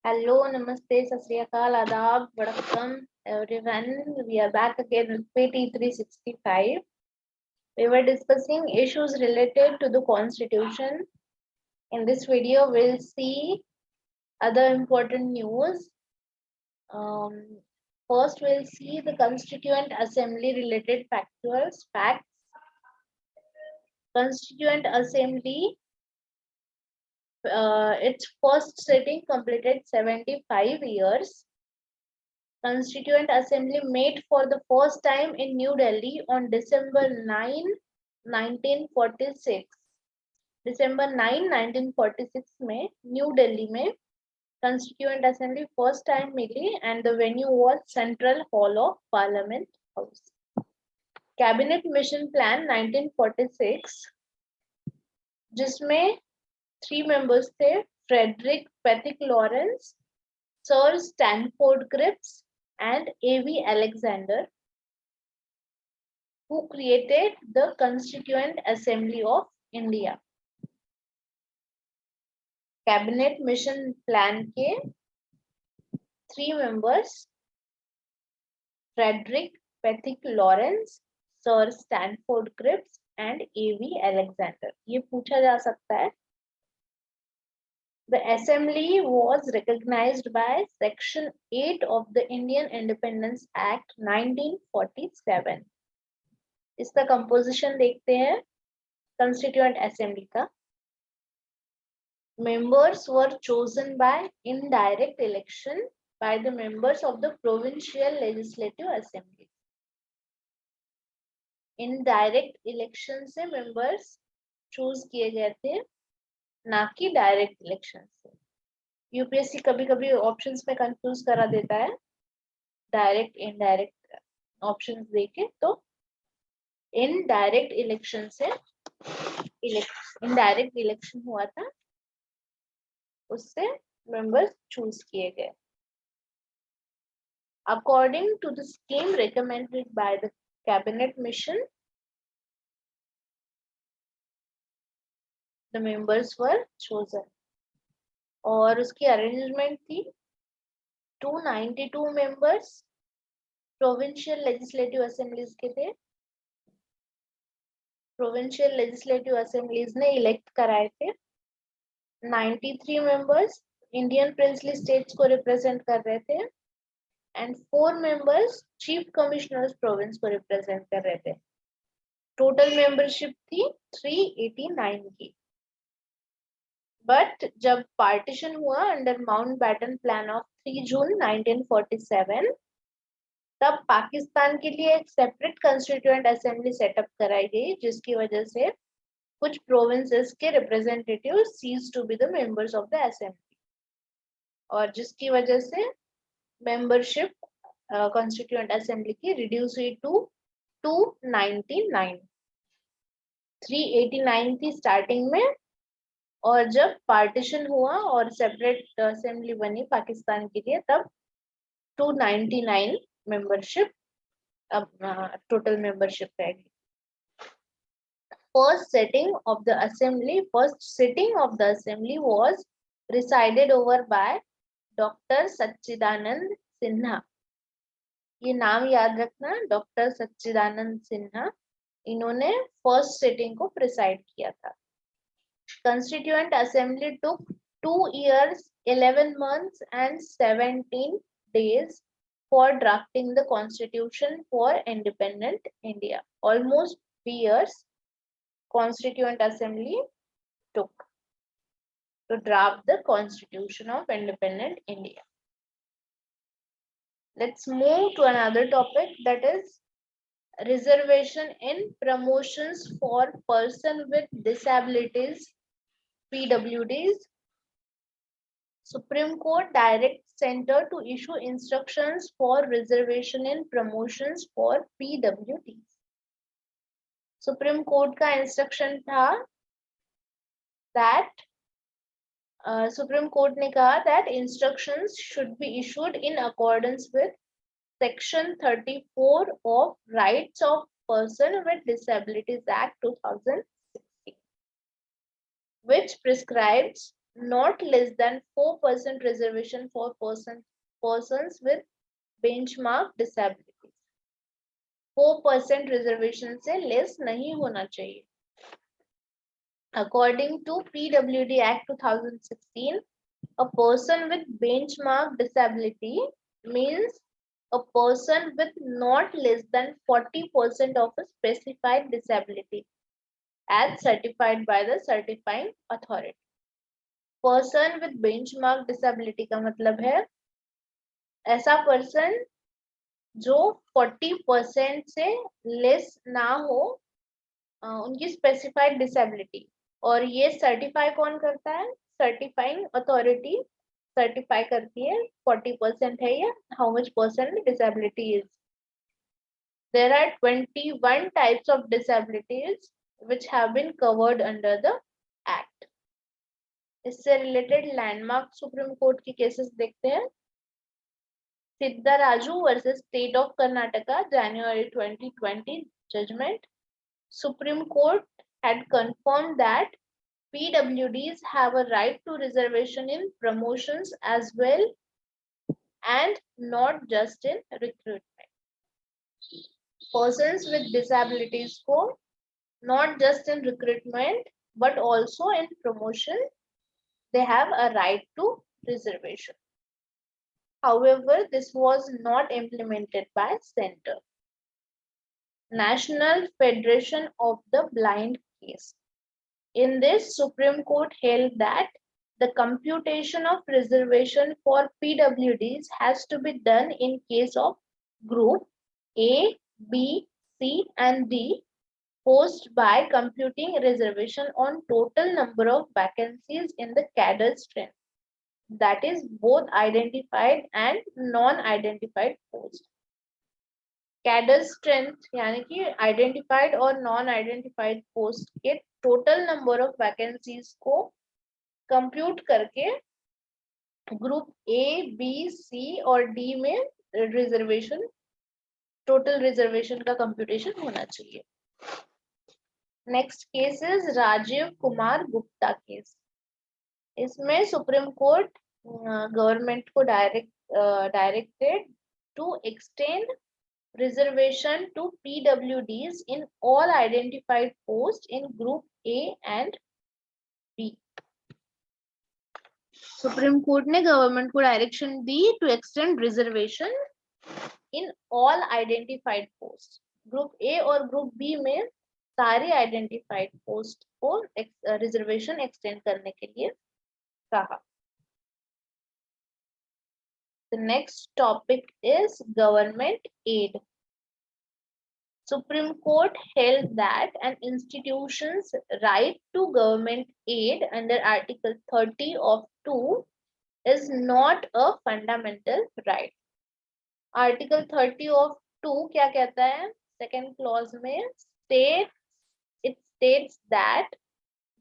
Hello, namaste, sat sri akal, adab, vanakkam, everyone. We are back again with PT 365. We were discussing issues related to the Constitution. In this video, we'll see other important news. First, we'll see the Constituent Assembly related facts. Constituent Assembly, its first sitting completed 75 years. Constituent Assembly met for the first time in New Delhi on December 9, 1946. December 9, 1946 में New Delhi में Constituent Assembly first time milli and the venue was Central Hall of Parliament House. Cabinet Mission Plan 1946 जिसमें 3 members थे Frederick Pethick Lawrence, Sir Stanford Cripps and A.V. Alexander, who created the Constituent Assembly of India. Cabinet Mission Plan के 3 members Frederick Pethick Lawrence, Sir Stanford Cripps and A.V. Alexander. ये पूछा जा सकता है. The assembly was recognized by Section 8 of the Indian Independence Act 1947. इसका composition देखते हैं Constituent Assembly का. Members were chosen by indirect election by the members of the Provincial Legislative Assembly. Indirect election से members choose किए गए थे, ना कि डायरेक्ट इलेक्शन से. यूपीएससी कभी कभी ऑप्शंस में कंफ्यूज करा देता है डायरेक्ट इनडायरेक्ट ऑप्शंस देके. तो इनडायरेक्ट इलेक्शन से इनडायरेक्ट इलेक्शन हुआ था, उससे मेंबर्स चूज किए गए. According to the scheme recommended by the cabinet mission, the members were chosen. और उसकी अरेंजमेंट थी 292 members प्रोविंशियल लेजिस्लेटिव असेंबलीज के थे. प्रोविंशियल लेजिस्लेटिव असेंबलीज ने इलेक्ट कराए थे. 93 members इंडियन प्रिंसली स्टेट्स को रिप्रेजेंट कर रहे थे and 4 members chief commissioners province को रिप्रेजेंट कर रहे थे. टोटल मेंबरशिप थी 389 की. बट जब पार्टीशन हुआ अंडर माउंटबैटन प्लान ऑफ 3 जून 1947, तब पाकिस्तान के लिए एक सेपरेट कंस्टिट्यूएंट असेंबली सेटअप कराई गई, जिसकी वजह से कुछ प्रोविंसेस के representative cease to be the members of the assembly, और जिसकी वजह से मेंबरशिप कंस्टिट्यूएंट असेंबली की रिड्यूस हुई टू 299. 389 थी स्टार्टिंग में, और जब पार्टीशन हुआ और सेपरेट असेंबली बनी पाकिस्तान के लिए, तब 299 मेंबरशिप अब टोटल मेंबरशिप रहेगी. First sitting of the assembly was presided over by Dr. Satchidanand Sinha. ये नाम याद रखना, डॉक्टर सच्चिदानंद सिन्हा. इन्होंने फर्स्ट सिटिंग को प्रिसाइड किया था. Constituent Assembly took 2 years, 11 months and 17 days for drafting the Constitution for independent India. Almost 3 years Constituent Assembly took to draft the Constitution of independent India. Let's move to another topic, that is reservation in promotions for person with disabilities, PwDs. Supreme Court directs Center to issue instructions for reservation in promotions for PwDs. Supreme Court का instruction था that Supreme Court ने कहा that instructions should be issued in accordance with Section 34 of Rights of Person with Disabilities Act 2016. which prescribes not less than 4% reservation for persons with benchmark disabilities. 4% reservation से less नहीं होना चाहिए. According to PwD Act 2016, a person with benchmark disability means a person with not less than 40% of a specified disability as certified by the certifying authority. Person with benchmark disability का मतलब है ऐसा person जो 40% से less ना हो उनकी specified disability. और ये सर्टिफाई कौन करता है? सर्टिफाइंग अथॉरिटी सर्टिफाई करती है 40% है या how much percent disability is. There are 21 types of disabilities which have been covered under the act. इससे रिलेटेड लैंडमार्क सुप्रीम कोर्ट की केसेस देखते हैं. Siddaraju versus state of Karnataka, January 2020 judgment. Supreme Court had confirmed that PwDs have a right to reservation in promotions as well and not just in recruitment. Persons with disabilities को not just in recruitment but also in promotion they have a right to reservation. However, this was not implemented by Center. National Federation of the Blind case. In this, Supreme Court held that the computation of reservation for PwDs has to be done in case of group A, B, C, and D post by computing reservation on total number of vacancies in the cadre strength, that is both identified and non-identified post. Cadre strength यानी कि identified और non identified post के total number of vacancies को compute करके group A, B, C और D में reservation total reservation का computation होना चाहिए. Next case is Rajiv Kumar Gupta case. इसमें सुप्रीम कोर्ट गवर्नमेंट को directed to extend reservation to PwDs in all identified posts in group A and B. Supreme Court ने government को direction दी to extend reservation in all identified post. Group A और group B में सारी identified post को reservation extend करने के लिए कहा. The next topic is government aid. Supreme Court held that an institution's right to government aid under Article 30 of 2 is not a fundamental right. Article 30 of 2 क्या कहता है? Second clause में it states that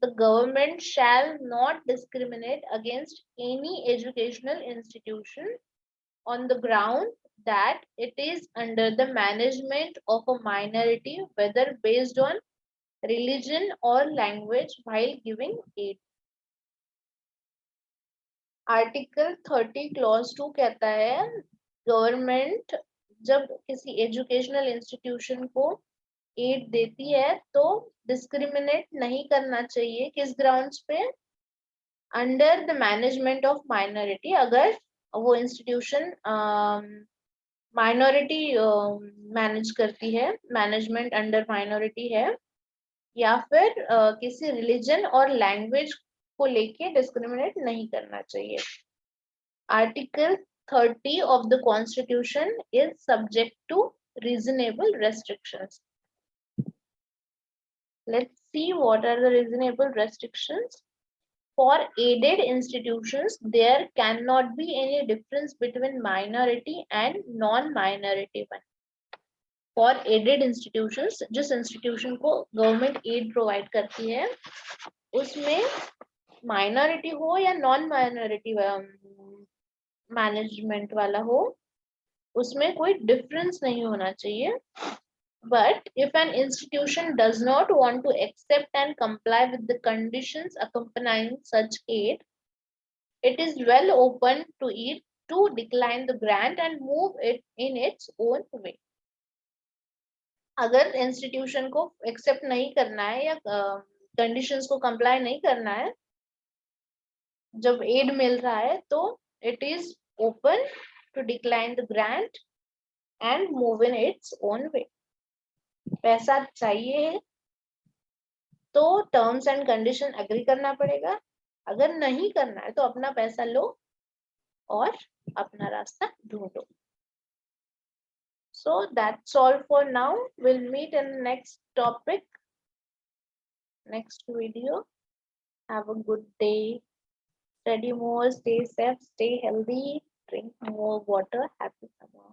the government shall not discriminate against any educational institution on the ground that it is under the management of a minority, whether based on religion or language, while giving aid. Article 30 clause 2 कहता है government जब किसी educational institution को add देती है तो discriminate नहीं करना चाहिए. किस ग्राउंड्स पे? Under the management of minority. अगर वो इंस्टीट्यूशन माइनॉरिटी मैनेज करती है, मैनेजमेंट अंडर माइनॉरिटी है, या फिर किसी रिलीजन और लैंग्वेज को लेके डिस्क्रिमिनेट नहीं करना चाहिए. Article 30 of the Constitution is subject to reasonable restrictions. Let's see what are the reasonable restrictions. For aided institutions, there cannot be any difference between minority and non-minority one. For aided institutions, जिस institution को government aid provide करती है, उसमें minority हो या non-minority management वाला हो, उसमें कोई difference नहीं होना चाहिए. But if an institution does not want to accept and comply with the conditions accompanying such aid, it is well open to it to decline the grant and move it in its own way. अगर institution को accept नहीं करना है या conditions को comply नहीं करना है जब एड मिल रहा है तो it is open to decline the grant and move in its own way. पैसा चाहिए तो टर्म्स एंड कंडीशन एग्री करना पड़ेगा. अगर नहीं करना है तो अपना पैसा लो और अपना रास्ता ढूंढो. So that's all for now. We'll meet in the next topic, next video. Have a good day. Study more, stay safe, stay healthy, drink more water. Happy summer.